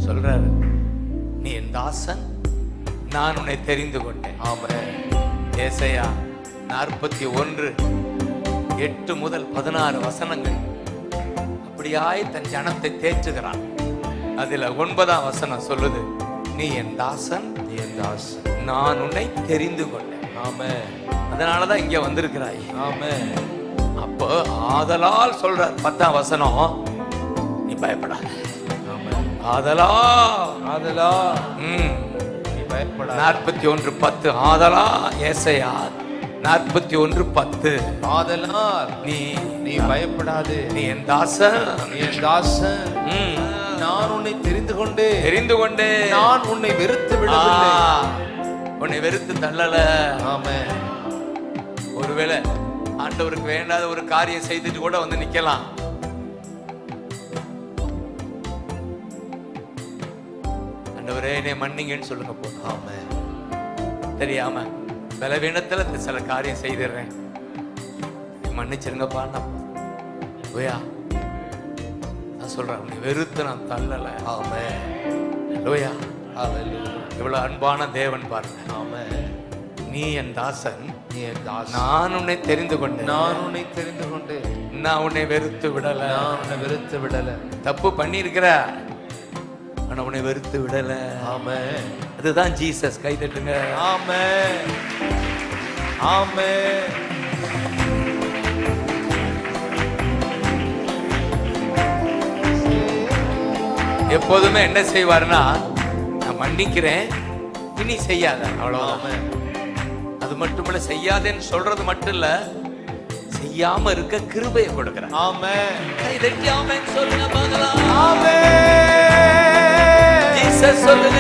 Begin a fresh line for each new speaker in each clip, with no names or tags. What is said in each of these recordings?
சொல்றாரு, நீ என் தாசன், நான் உன்னை தெரிந்து கொண்டேன்.
ஆமென்.
ஏசாயா 41:8 முதல் 16 வசனங்கள் அப்படியாய் தன் ஜனத்தை தேற்றுகிறான். அதுல 9ஆம் வசனம் சொல்லுது, நீ என் தாசன்,
நீ என் தாசன்,
நான் உன்னை தெரிந்து கொண்டேன்.
ஆமென்.
அதனாலதான் இங்க வந்திருக்கிறாய்.
ஆமென்.
அப்போ ஆதலால் சொல்ற 10ஆம் வசனம், நீ பயப்படாத.
ஆமென்.
ஆதலால்
நீ பயப்படாத.
41:10 ஆதலா. ஏசாயா 41:10
ஆதலால்
நீ
பயப்படாதே.
நீ என் தாசன்,
நீ என் தாசன், நான் உன்னை தெரிந்து கொண்டே. நான் உன்னை வெறுத்து விடவில்லை.
உன்னை வெறுத்து தள்ளல.
ஆமென்.
ஒருவேளை ஆண்டவருக்கு வேண்டாத ஒரு காரியம் செய்துட்டு கூட வந்து நிக்கலாம். ஆண்டவரே என்னை மன்னிங்கன்னு சொல்லுங்க போதும்.
ஆமென்.
தெரியாம பலவீனத்துல சில காரியம் செய்திடுறேன், மன்னிச்சிருங்கப்பா. நான் சொல்றேன், உன்னை வெறுத்து நான் தள்ளல.
ஆமென்.
லோயா,
ஹல்லேலூயா.
இவ்வளவு அன்பான தேவன் பாருங்க.
ஆமென்.
நீ என் தாசன்,
நீ என் தாசன்,
நான் உன்னை தெரிந்து கொண்டேன்.
நான் உன்னை தெரிந்து கொண்டேன்.
நான் உன்னை வெறுத்து விடல.
நான் உன்னை வெறுத்து விடல.
தப்பு பண்ணி இருக்கிற, ஆனா உன்னை வெறுத்து விடல.
ஆமென்.
அதுதான் ஜீசஸ். கை தட்டுங்க.
ஆமென். ஆமென்.
எப்போதுமே என்ன செய்வாருன்னா, நான் மன்னிக்கிறேன், இனி செய்யாத, அவ்வளவுதான். அது மட்டுமில்ல, செய்யாதேன்னு சொல்றது மட்டும் இல்ல, செய்யாம இருக்க கிருபையை கொடுக்கிறேன்.
ஆமென்.
கை தட்டி ஆமென் சொல்லுங்க பார்க்கலாம்.
ஆமென்.
ஜீசஸ் சொல்லுங்க.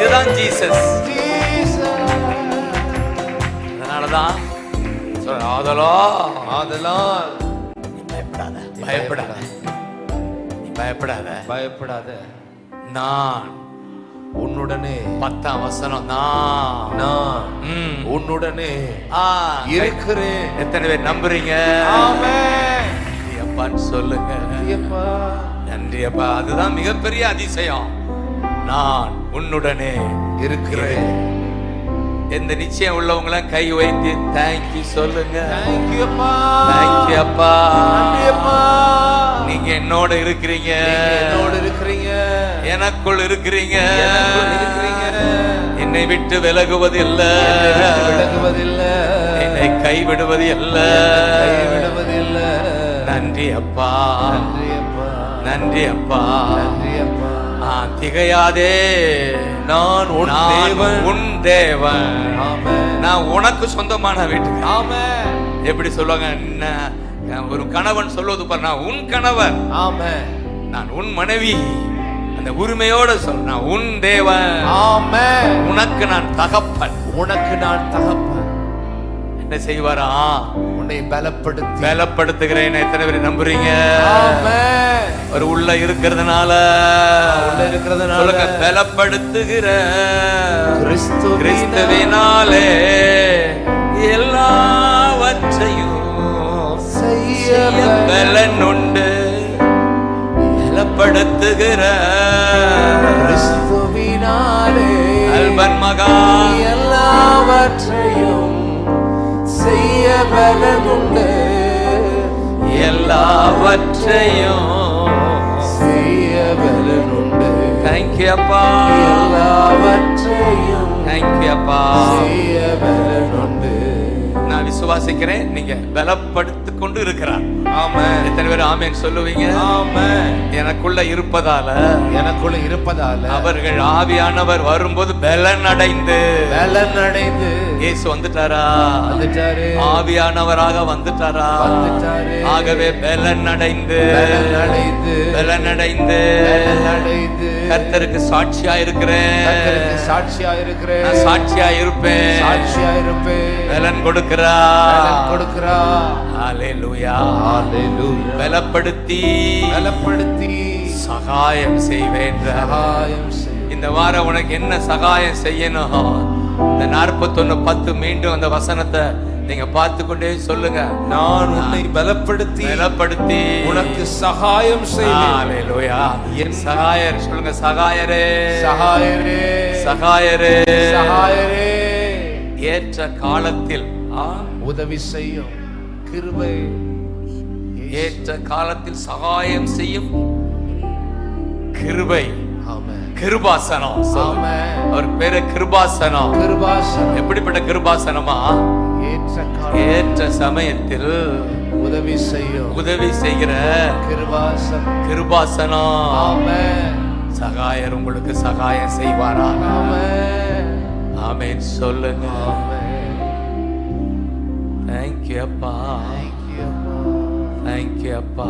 இதுதான் ஜீசஸ். அதனாலதான் சொல்ற,
ஆதலால்
நீ பயப்படாத, பயப்படாத, நீ பயப்படாத,
பயப்படாத.
நான்
உன்னுடனே.
10ஆம் வசனம், நான்
உன்னுடனே
இருக்கிறேன். எத்தனை பேர் நம்புறீங்க?
ஆமென்.
அப்பான்னு சொல்லுங்க. நன்றி அப்பா. அதுதான் மிகப்பெரிய அதிசயம். நான் உன்னுடனே
இருக்கிறேன்.
எந்த நிச்சயம் உள்ளவங்கள கை வைத்து தேங்க்யூ சொல்லுங்க.
தேங்க்யூ அப்பா.
தேங்க்யூ அப்பா.
நன்றி அப்பா.
நீங்க என்னோட இருக்கிறீங்க.
என்னோட இருக்கிறீங்க.
எனக்குள் இருக்கிறீங்க.
எனக்குள் இருக்கிறீங்க.
என்னை விட்டு விலகுவது இல்ல.
விலகுவதில்ல.
என்னை கைவிடுவது இல்ல.
கைவிடுவதில்ல.
நன்றி அப்பா.
நன்றி அப்பா.
நன்றி அப்பா.
நன்றி அப்பா.
திகையாதே, நான் உன் தேவன். உன் தேவன்.
ஆமென்.
நான் உனக்கு சொந்தமான வீட்டுக்கு.
ஆமென்.
எப்படி சொல்லுவாங்க, ஒரு கணவன் சொல்வது பாரு, நான் உன் கணவன்.
ஆமென்.
நான் உன் மனைவி. அந்த உரிமையோட சொல், நான் உன் தேவன்.
ஆமென்.
உனக்கு நான் தகப்பன்.
உனக்கு நான் தகப்பன்.
என்ன செய்வாரா?
உன்னை
பலப்படுத்துகிறேன். எத்தனை பேர் நம்புறீங்க?
ஆமென்.
ஒரு உள்ள இருக்கிறதுனால சொல்லுங்க, பலப்படுத்துகிற கிறிஸ்துவினாலே எல்லாவற்றையும் செய்ய பலன் உண்டு. பலப்படுத்துகிற
கிறிஸ்துவினாலே
அல்பன் மகா
எல்லாவற்றையும் செய்ய பலன் உண்டு.
எல்லாவற்றையும்
செய்ய பலன் உண்டு.
தேங்க்யூ அப்பா.
எல்லாவற்றையும்
தேங்க்யூ அப்பா.
செய்ய பலன் உண்டு.
நான் விசுவாசிக்கிறேன், நீங்க பலப்படுத்தி கொண்டு இருக்கிறார்.
ஆமென்.
எத்தனை பேர் ஆமென் சொல்லுவீங்க?
ஆமென்.
எனக்குள்ள இருப்பதால அவர்கள் ஆவியானவர் வரும்போது பலன் அடைந்து இயேசு வந்துட்டாரா?
வந்துட்டாரு.
ஆவியானவராக வந்துட்டாரா?
வந்துட்டாரு.
ஆகவே பலன் அடைந்து கர்த்தருக்கு சாட்சியா இருக்கிறேன்.
சாட்சியா இருக்கிறேன்.
நான் சாட்சியா இருப்பேன்.
சாட்சியா இருப்பேன்.
பலன் கொடுக்கிறா.
கொடுக்கிறா.
ஹல்லேலூயா.
ஹல்லேலூயா.
பலப்படுத்தி சகாயம் செய்வேன்.
சகாயம் செய்.
இந்த வாரம் உனக்கு என்ன சகாயம் செய்யணும்? இந்த 41:10 மீண்டும் அந்த வசனத்தை நீங்க பார்த்து கொண்டே சொல்லுங்க.
நான் உன்னை பலப்படுத்தி உனக்கு சகாயம் செய்வேன்.
ஹalleluya. என் சகாயர் சொல்லுங்க. சகாயரே,
சகாயரே,
சகாயரே,
சகாயரே.
ஏற்ற காலத்தில்
உதவி செய்யும் கிருபை.
ஏற்ற காலத்தில் சகாயம் செய்யும் கிருபை.
ஆமென்.
கிருபாசனம்.
ஆமென்.
அவர் பேரு கிருபாசனம்.
கிருபாசனம்.
எப்படிப்பட்ட கிருபாசனமா? ஏற்ற சமயத்தில்
உதவி
செய்கிற
கிருபாசனம்.
கிருபாசனம்.
ஆமென்.
சகாயர் உங்களுக்கு சகாயம் செய்வாராக.
ஆமென்.
ஆமென் சொல்லுங்க.
ஆமென்.
Thank you அப்பா.
Thank you.
Thank you அப்பா.